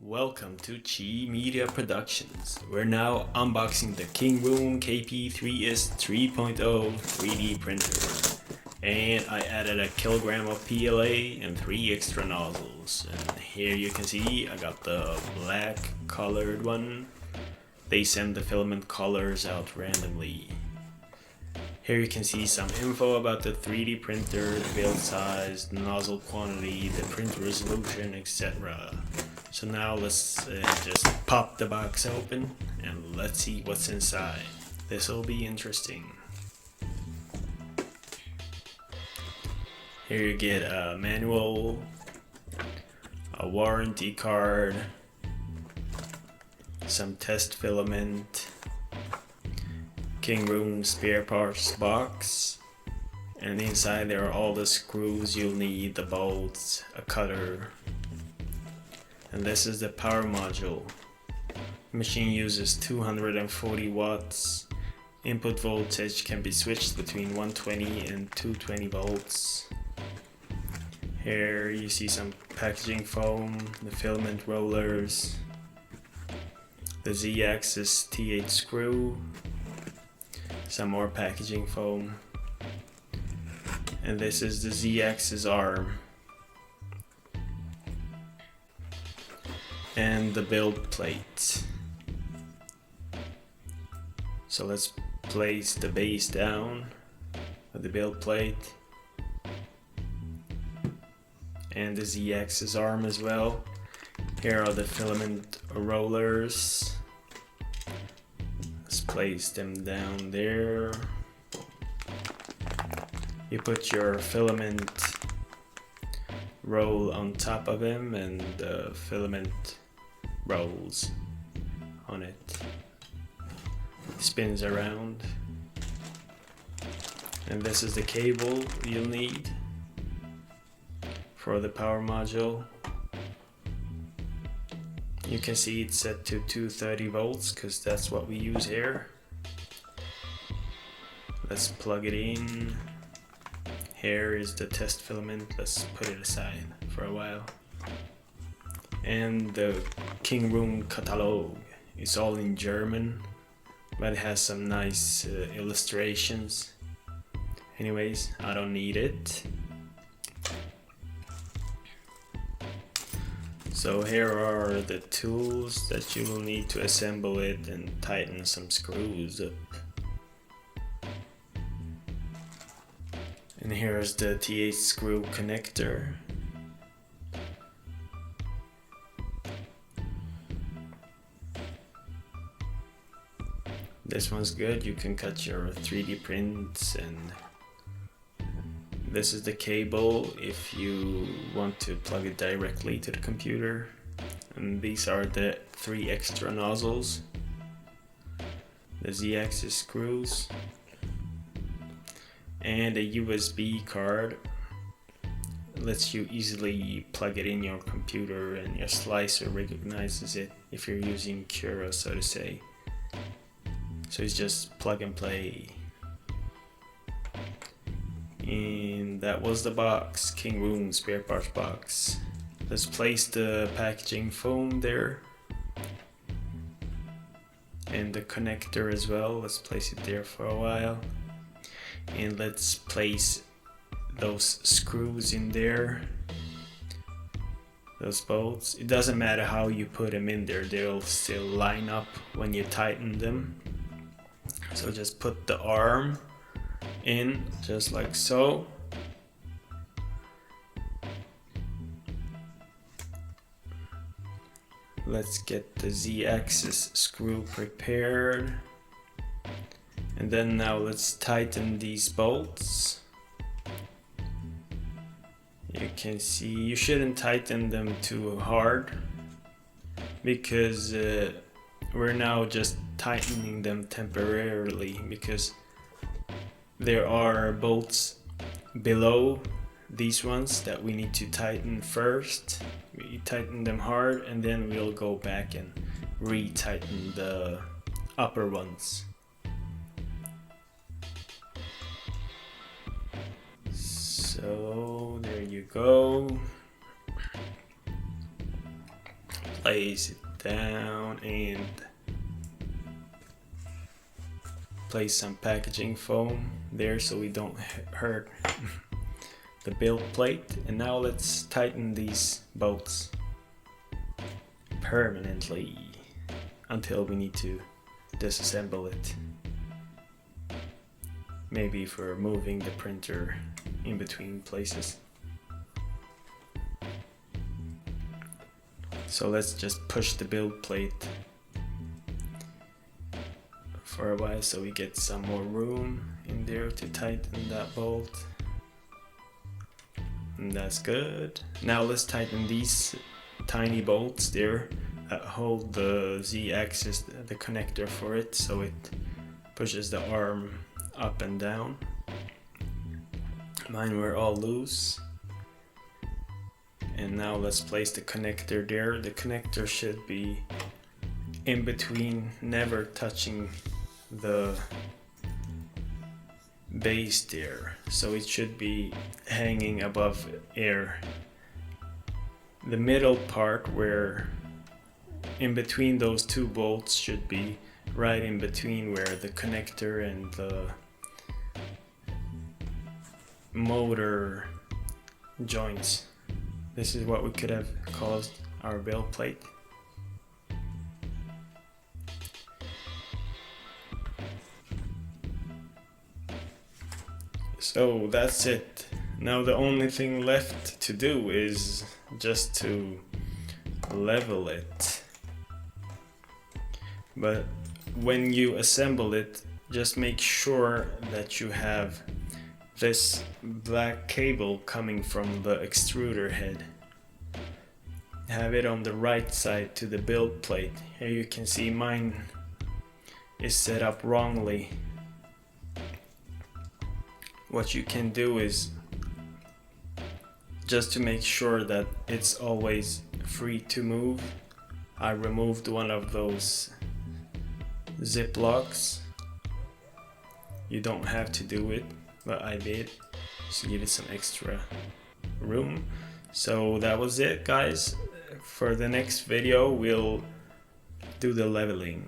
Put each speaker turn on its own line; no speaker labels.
Welcome to Chi Media Productions. We're now unboxing the Kingroon KP3S 3.0 3D printer. And I added a kilogram of PLA and 3 extra nozzles. And here you can see I got the black colored one. They send the filament colors out randomly. Here you can see some info about the 3D printer, the build size, the nozzle quantity, the print resolution, etc. So now let's just pop the box open and let's see what's inside. This will be interesting. Here you get a manual, a warranty card, some test filament, Kingroon spare parts box, and inside there are all the screws you'll need, the bolts, a cutter. And this is the power module. The machine uses 240 watts. Input voltage can be switched between 120 and 220 volts. Here you see some packaging foam, the filament rollers, the Z-axis T8 screw, some more packaging foam, and this is the Z-axis arm. And the build plate. So let's place the base down with the build plate and the Z-axis arm as well. Here are the filament rollers. Let's place them down there. You put your filament roll on top of him and the filament rolls on it. Spins around. And this is the cable you'll need for the power module. You can see it's set to 230 volts because that's what we use here. Let's plug it in. Here is the test filament. Let's put it aside for a while. And the Kingroon catalog is all in German, but it has some nice illustrations. Anyways, I don't need it. So here are the tools that you will need to assemble it and tighten some screws up. And here's the T8 screw connector. This one's good, you can cut your 3D prints, and this is the cable if you want to plug it directly to the computer. And these are the 3 extra nozzles, the Z-axis screws, and a USB card. Lets you easily plug it in your computer and your slicer recognizes it if you're using Cura, so to say. So it's just plug and play. And that was the box, Kingroon spare parts box. Let's place the packaging foam there. And the connector as well, let's place it there for a while. And let's place those screws in there. Those bolts. It doesn't matter how you put them in there, they'll still line up when you tighten them. So just put the arm in just like so. Let's get the Z-axis screw prepared. And then now let's tighten these bolts. You can see you shouldn't tighten them too hard because we're now just tightening them temporarily because there are bolts below these ones that we need to tighten first. We tighten them hard and then we'll go back and re-tighten the upper ones. So there you go. place it down and place some packaging foam there so we don't hurt the build plate. And now let's tighten these bolts permanently until we need to disassemble it. Maybe for moving the printer in between places. So let's just push the build plate for a while so we get some more room in there to tighten that bolt. And that's good. Now let's tighten these tiny bolts there that hold the Z-axis, the connector for it, so it pushes the arm up and down. Mine were all loose. And now let's place the connector there. The connector should be in between, never touching the base there. So it should be hanging above air. The middle part where in between those two bolts should be right in between where the connector and the motor joints. This is what we could have called our build plate. So that's it. Now the only thing left to do is just to level it. But when you assemble it, just make sure that you have this black cable coming from the extruder head. Have it on the right side to the build plate. Here you can see mine is set up wrongly. What you can do is, just to make sure that it's always free to move, I removed one of those zip locks. You don't have to do it, but I did, just to give it some extra room. So that was it, guys. For the next video we'll do the leveling.